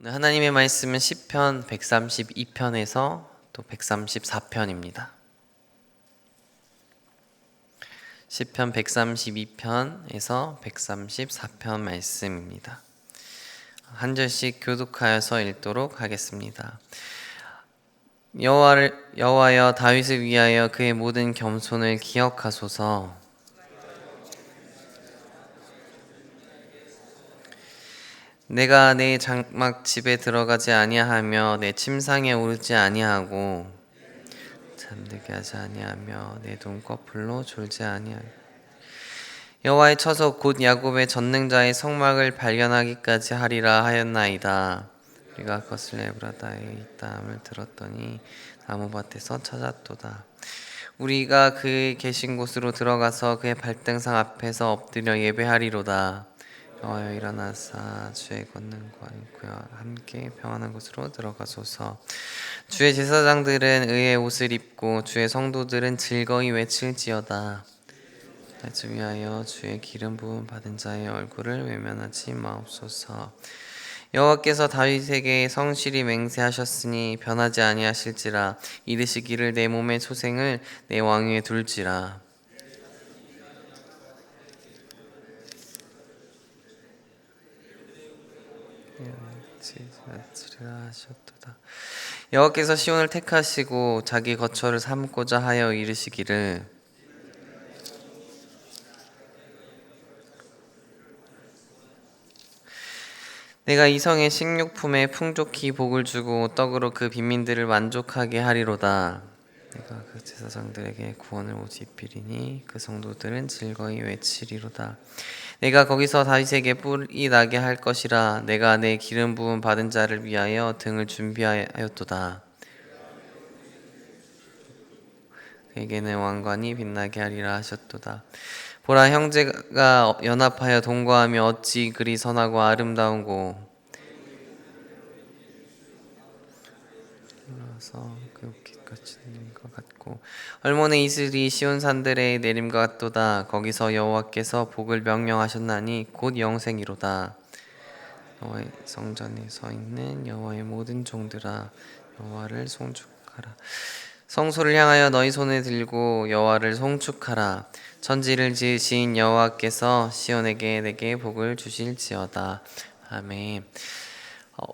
오늘 하나님의 말씀은 시편 132편에서 또 134편입니다. 시편 132편에서 134편 말씀입니다. 한 절씩 교독하여서 읽도록 하겠습니다. 여호와여, 다윗을 위하여 그의 모든 겸손을 기억하소서. 내가 내 장막 집에 들어가지 아니하며 내 침상에 오르지 아니하고 잠들게 하지 아니하며 내 눈꺼풀로 졸지 아니하며 여호와의 처소 곧 야곱의 전능자의 성막을 발견하기까지 하리라 하였나이다. 우리가 그것을 에브라다에 있다함을 들었더니 나무밭에서 찾았도다. 우리가 그의 계신 곳으로 들어가서 그의 발등상 앞에서 엎드려 예배하리로다. 여호와여, 일어나사 주의 권능과 그와 함께 평안한 곳으로 들어가소서. 주의 제사장들은 의의 옷을 입고 주의 성도들은 즐거이 외칠지어다. 주 위하여 주의 기름 부음 받은 자의 얼굴을 외면하지 마옵소서. 여호와께서 다윗에게 성실히 맹세하셨으니 변하지 아니하실지라. 이르시기를 내 몸의 소생을 내 왕위에 둘지라. 하셨도다. 여호와께서 시온을 택하시고 자기 거처를 삼고자 하여 이르시기를 내가 이 성의 식료품에 풍족히 복을 주고 떡으로 그 빈민들을 만족하게 하리로다. 내가 그 제사장들에게 구원을 옷 입히리니 그 성도들은 즐거이 외치리로다. 내가 거기서 다윗에게 뿔이 나게 할 것이라. 내가 내 기름 부음 받은 자를 위하여 등을 준비하였도다. 그에게는 왕관이 빛나게 하리라 하셨도다. 보라, 형제가 연합하여 동거하며 어찌 그리 선하고 아름다운고. 그 빛같이 내린 것 같고 얼몬의 이슬이 시온 산들의 내림과 같도다. 거기서 여호와께서 복을 명령하셨나니 곧 영생이로다. 여호와의 성전에 서 있는 여호와의 모든 종들아, 여호와를 송축하라. 성소를 향하여 너희 손을 들고 여호와를 송축하라. 천지를 지으신 여호와께서 시온에게 내게 복을 주실지어다. 아멘.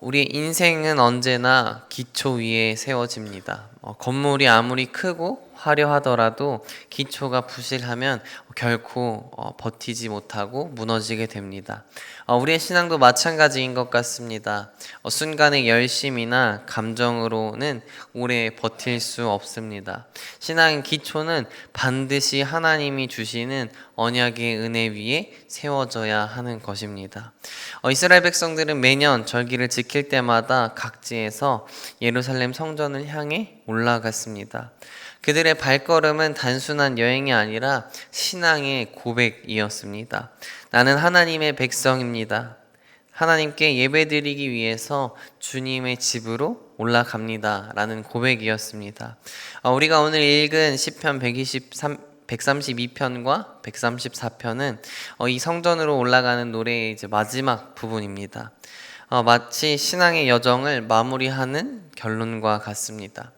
우리의 인생은 언제나 기초 위에 세워집니다. 건물이 아무리 크고 화려하더라도 기초가 부실하면 결코 버티지 못하고 무너지게 됩니다. 우리의 신앙도 마찬가지인 것 같습니다. 순간의 열심이나 감정으로는 오래 버틸 수 없습니다. 신앙의 기초는 반드시 하나님이 주시는 언약의 은혜 위에 세워져야 하는 것입니다. 이스라엘 백성들은 매년 절기를 지킬 때마다 각지에서 예루살렘 성전을 향해 올라갔습니다. 그들의 발걸음은 단순한 여행이 아니라 신앙의 고백이었습니다. 나는 하나님의 백성입니다. 하나님께 예배드리기 위해서 주님의 집으로 올라갑니다. 라는 고백이었습니다. 우리가 오늘 읽은 시편 132편과 134편은 이 성전으로 올라가는 노래의 이제 마지막 부분입니다. 마치 신앙의 여정을 마무리하는 결론과 같습니다.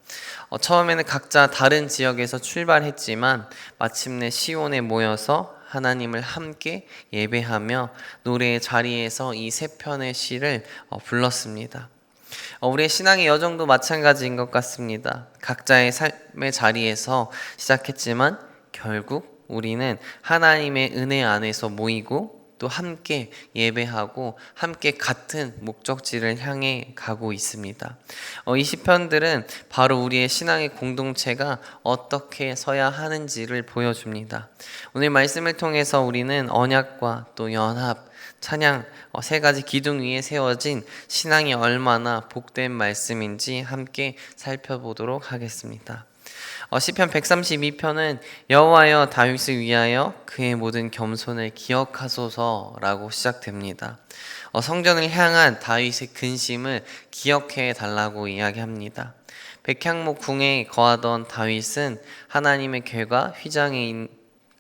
처음에는 각자 다른 지역에서 출발했지만 마침내 시온에 모여서 하나님을 함께 예배하며 노래의 자리에서 이 세 편의 시를 불렀습니다. 우리의 신앙의 여정도 마찬가지인 것 같습니다. 각자의 삶의 자리에서 시작했지만 결국 우리는 하나님의 은혜 안에서 모이고 또 함께 예배하고 함께 같은 목적지를 향해 가고 있습니다. 이 시편들은 바로 우리의 신앙의 공동체가 어떻게 서야 하는지를 보여줍니다. 오늘 말씀을 통해서 우리는 언약과 또 연합, 찬양 세 가지 기둥 위에 세워진 신앙이 얼마나 복된 말씀인지 함께 살펴보도록 하겠습니다. 시편 132편은 여호와여, 다윗을 위하여 그의 모든 겸손을 기억하소서라고 시작됩니다. 성전을 향한 다윗의 근심을 기억해 달라고 이야기합니다. 백향목 궁에 거하던 다윗은 하나님의 궤가 휘장에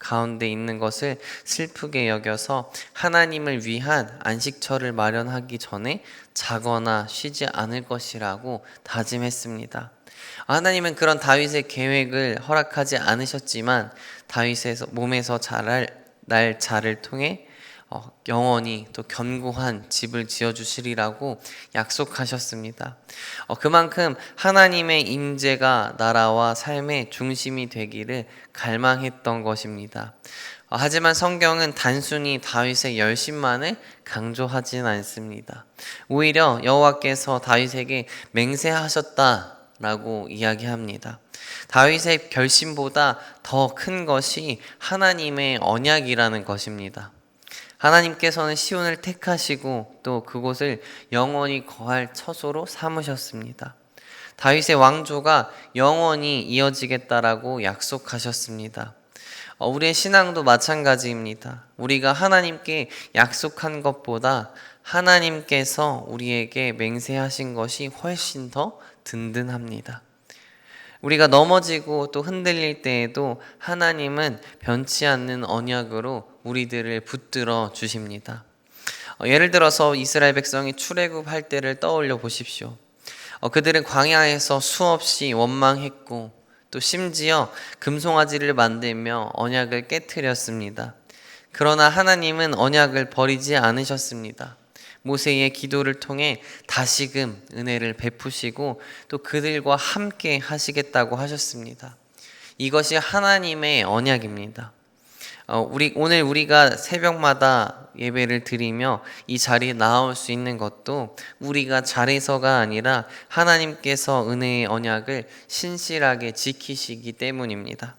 가운데 있는 것을 슬프게 여겨서 하나님을 위한 안식처를 마련하기 전에 자거나 쉬지 않을 것이라고 다짐했습니다. 하나님은 그런 다윗의 계획을 허락하지 않으셨지만 다윗의 몸에서 자랄 날 자를 통해 영원히 또 견고한 집을 지어주시리라고 약속하셨습니다. 그만큼 하나님의 임재가 나라와 삶의 중심이 되기를 갈망했던 것입니다. 하지만 성경은 단순히 다윗의 열심만을 강조하진 않습니다. 오히려 여호와께서 다윗에게 맹세하셨다라고 이야기합니다. 다윗의 결심보다 더 큰 것이 하나님의 언약이라는 것입니다. 하나님께서는 시온을 택하시고 또 그곳을 영원히 거할 처소로 삼으셨습니다. 다윗의 왕조가 영원히 이어지겠다라고 약속하셨습니다. 우리의 신앙도 마찬가지입니다. 우리가 하나님께 약속한 것보다 하나님께서 우리에게 맹세하신 것이 훨씬 더 든든합니다. 우리가 넘어지고 또 흔들릴 때에도 하나님은 변치 않는 언약으로 우리들을 붙들어 주십니다. 예를 들어서 이스라엘 백성이 출애굽할 때를 떠올려 보십시오. 그들은 광야에서 수없이 원망했고 또 심지어 금송아지를 만들며 언약을 깨트렸습니다. 그러나 하나님은 언약을 버리지 않으셨습니다. 모세의 기도를 통해 다시금 은혜를 베푸시고 또 그들과 함께 하시겠다고 하셨습니다. 이것이 하나님의 언약입니다. 오늘 우리가 새벽마다 예배를 드리며 이 자리에 나올 수 있는 것도 우리가 잘해서가 아니라 하나님께서 은혜의 언약을 신실하게 지키시기 때문입니다.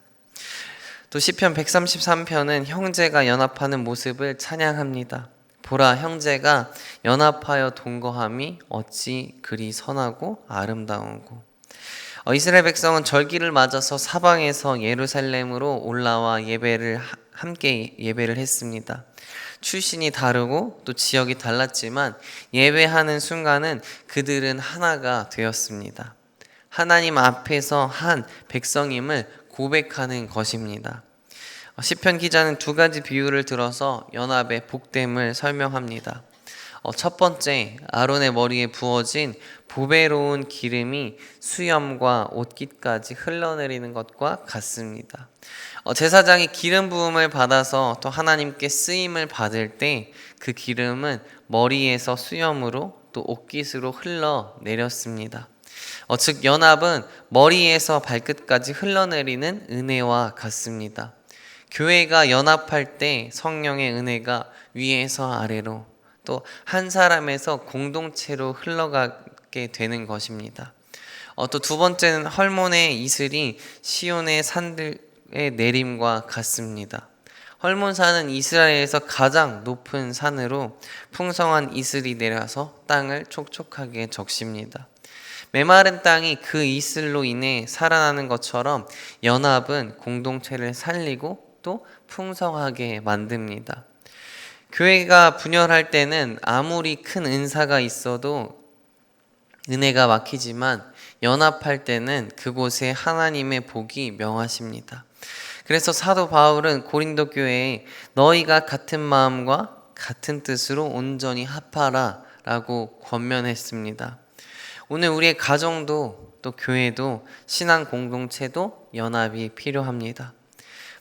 또 시편 133편은 형제가 연합하는 모습을 찬양합니다. 보라, 형제가 연합하여 동거함이 어찌 그리 선하고 아름다운고. 이스라엘 백성은 절기를 맞아서 사방에서 예루살렘으로 올라와 함께 예배를 했습니다. 출신이 다르고 또 지역이 달랐지만 예배하는 순간은 그들은 하나가 되었습니다. 하나님 앞에서 한 백성임을 고백하는 것입니다. 시편 기자는 두 가지 비유를 들어서 연합의 복됨을 설명합니다. 첫 번째, 아론의 머리에 부어진 보배로운 기름이 수염과 옷깃까지 흘러내리는 것과 같습니다. 제사장이 기름 부음을 받아서 또 하나님께 쓰임을 받을 때 그 기름은 머리에서 수염으로 또 옷깃으로 흘러내렸습니다. 즉 연합은 머리에서 발끝까지 흘러내리는 은혜와 같습니다. 교회가 연합할 때 성령의 은혜가 위에서 아래로 또 한 사람에서 공동체로 흘러가게 되는 것입니다. 또 두 번째는 헐몬의 이슬이 시온의 산들의 내림과 같습니다. 헐몬산은 이스라엘에서 가장 높은 산으로 풍성한 이슬이 내려서 땅을 촉촉하게 적십니다. 메마른 땅이 그 이슬로 인해 살아나는 것처럼 연합은 공동체를 살리고 또 풍성하게 만듭니다. 교회가 분열할 때는 아무리 큰 은사가 있어도 은혜가 막히지만 연합할 때는 그곳에 하나님의 복이 명하십니다. 그래서 사도 바울은 고린도 교회에 너희가 같은 마음과 같은 뜻으로 온전히 합하라 라고 권면했습니다. 오늘 우리의 가정도 또 교회도 신앙 공동체도 연합이 필요합니다.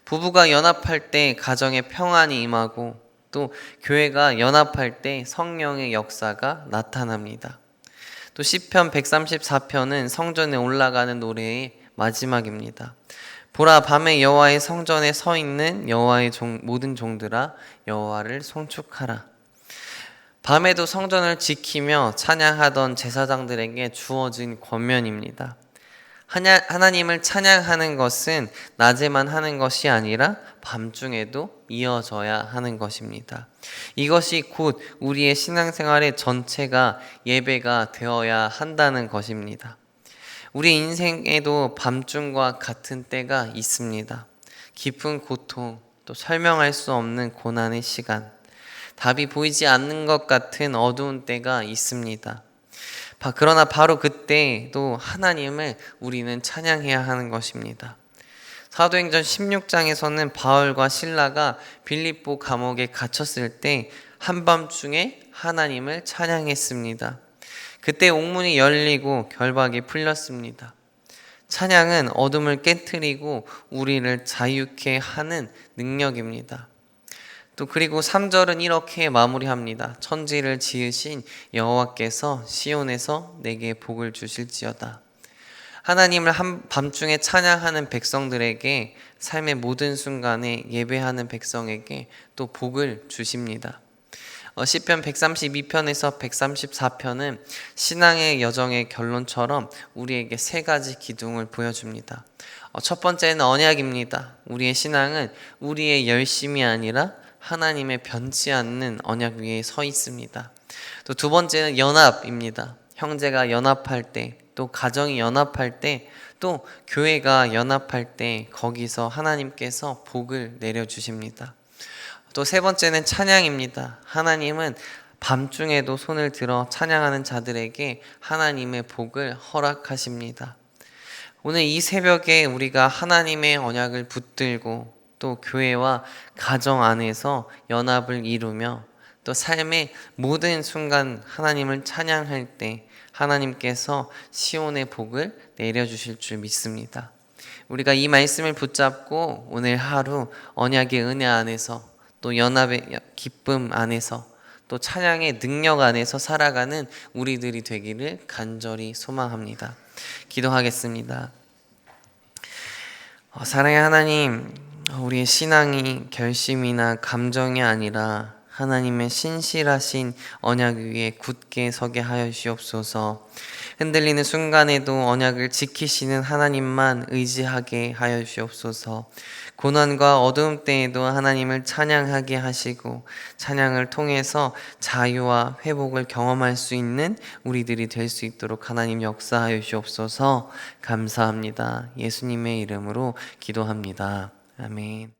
부부가 연합할 때 가정에 평안이 임하고 또 교회가 연합할 때 성령의 역사가 나타납니다. 또 시편 134편은 성전에 올라가는 노래의 마지막입니다. 보라, 밤에 여호와의 성전에 서 있는 여호와의 모든 종들아 여호와를 송축하라. 밤에도 성전을 지키며 찬양하던 제사장들에게 주어진 권면입니다. 하나님을 찬양하는 것은 낮에만 하는 것이 아니라 밤중에도 이어져야 하는 것입니다. 이것이 곧 우리의 신앙생활의 전체가 예배가 되어야 한다는 것입니다. 우리 인생에도 밤중과 같은 때가 있습니다. 깊은 고통, 또 설명할 수 없는 고난의 시간, 답이 보이지 않는 것 같은 어두운 때가 있습니다. 그러나 바로 그때도 하나님을 우리는 찬양해야 하는 것입니다. 사도행전 16장에서는 바울과 실라가 빌립보 감옥에 갇혔을 때 한밤중에 하나님을 찬양했습니다. 그때 옥문이 열리고 결박이 풀렸습니다. 찬양은 어둠을 깨트리고 우리를 자유케 하는 능력입니다. 또 그리고 3절은 이렇게 마무리합니다. 천지를 지으신 여호와께서 시온에서 내게 복을 주실지어다. 하나님을 한밤중에 찬양하는 백성들에게, 삶의 모든 순간에 예배하는 백성에게 또 복을 주십니다. 시편 132편에서 134편은 신앙의 여정의 결론처럼 우리에게 세 가지 기둥을 보여줍니다. 첫 번째는 언약입니다. 우리의 신앙은 우리의 열심이 아니라 하나님의 변치 않는 언약 위에 서 있습니다. 또 두 번째는 연합입니다. 형제가 연합할 때, 또 가정이 연합할 때, 또 교회가 연합할 때 거기서 하나님께서 복을 내려주십니다. 또 세 번째는 찬양입니다. 하나님은 밤중에도 손을 들어 찬양하는 자들에게 하나님의 복을 허락하십니다. 오늘 이 새벽에 우리가 하나님의 언약을 붙들고 또 교회와 가정 안에서 연합을 이루며 또 삶의 모든 순간 하나님을 찬양할 때 하나님께서 시온의 복을 내려주실 줄 믿습니다. 우리가 이 말씀을 붙잡고 오늘 하루 언약의 은혜 안에서 또 연합의 기쁨 안에서 또 찬양의 능력 안에서 살아가는 우리들이 되기를 간절히 소망합니다. 기도하겠습니다. 사랑의 하나님, 우리의 신앙이 결심이나 감정이 아니라 하나님의 신실하신 언약 위에 굳게 서게 하여 주시옵소서. 흔들리는 순간에도 언약을 지키시는 하나님만 의지하게 하여 주시옵소서. 고난과 어두움 때에도 하나님을 찬양하게 하시고 찬양을 통해서 자유와 회복을 경험할 수 있는 우리들이 될 수 있도록 하나님 역사하여 주시옵소서. 감사합니다. 예수님의 이름으로 기도합니다. 아멘.